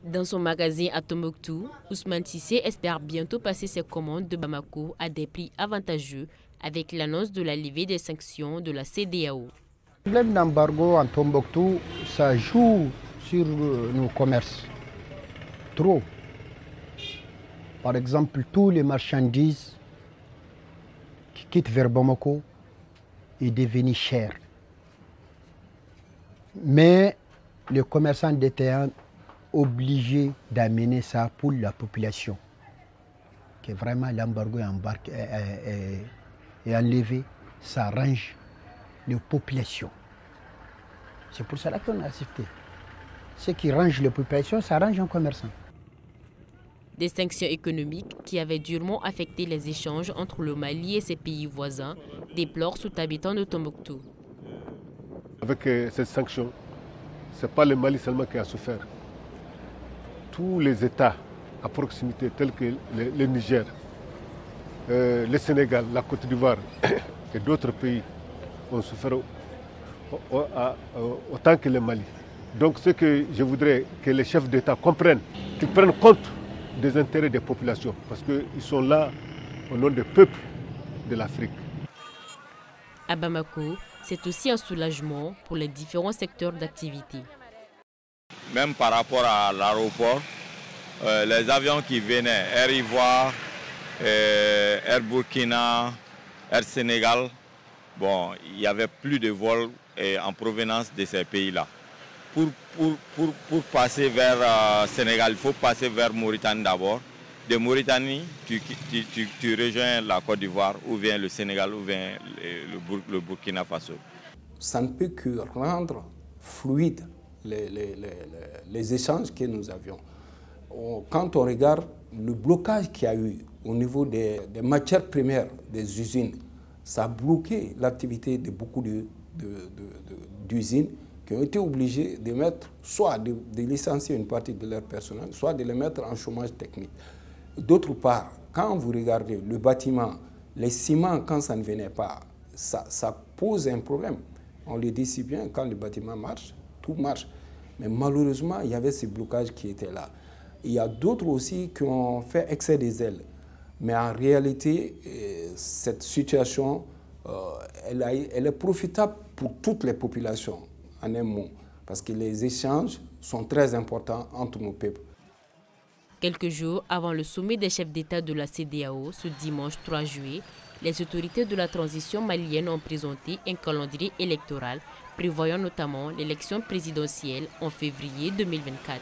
Dans son magasin à Tombouctou, Ousmane Cissé espère bientôt passer ses commandes de Bamako à des prix avantageux avec l'annonce de la levée des sanctions de la CEDEAO. Le problème d'embargo en Tombouctou, ça joue sur nos commerces. Trop. Par exemple, tous les marchandises qui quittent vers Bamako est devenu cher. Mais les commerçants détaillants obligés d'amener ça pour la population. Que vraiment l'embargo est enlevé, ça arrange les populations. C'est pour cela qu'on a accepté. Ce qui range les populations, ça arrange un commerçant. Des sanctions économiques qui avaient durement affecté les échanges entre le Mali et ses pays voisins, déplorent tout habitant de Tombouctou. Avec ces sanctions, ce n'est pas le Mali seulement qui a souffert. Tous les États à proximité, tels que le Niger, le Sénégal, la Côte d'Ivoire et d'autres pays, ont souffert autant que le Mali. Donc ce que je voudrais que les chefs d'État comprennent, qu'ils prennent compte des intérêts des populations, parce qu'ils sont là au nom des peuples de l'Afrique. À Bamako, c'est aussi un soulagement pour les différents secteurs d'activité. Même par rapport à l'aéroport, les avions qui venaient, Air Ivoire, Air Burkina, Air Sénégal, bon, il n'y avait plus de vols en provenance de ces pays-là. Pour passer vers Sénégal, il faut passer vers Mauritanie d'abord. De Mauritanie, tu rejoins la Côte d'Ivoire, ou bien le Sénégal, ou bien le Burkina Faso. Ça ne peut que rendre fluide les échanges que nous avions. Quand on regarde le blocage qu'il y a eu au niveau des matières premières des usines, ça a bloqué l'activité de beaucoup d'usines qui ont été obligées de mettre, soit de licencier une partie de leur personnel, soit de les mettre en chômage technique. D'autre part, quand vous regardez le bâtiment, les ciments, quand ça ne venait pas, ça pose un problème. On le dit si bien, quand le bâtiment marche, tout marche. Mais malheureusement, il y avait ces blocages qui étaient là. Il y a d'autres aussi qui ont fait excès des ailes. Mais en réalité, cette situation, elle est profitable pour toutes les populations, en un mot. Parce que les échanges sont très importants entre nos peuples. Quelques jours avant le sommet des chefs d'État de la CEDEAO, ce dimanche 3 juillet, les autorités de la transition malienne ont présenté un calendrier électoral prévoyant notamment l'élection présidentielle en février 2024.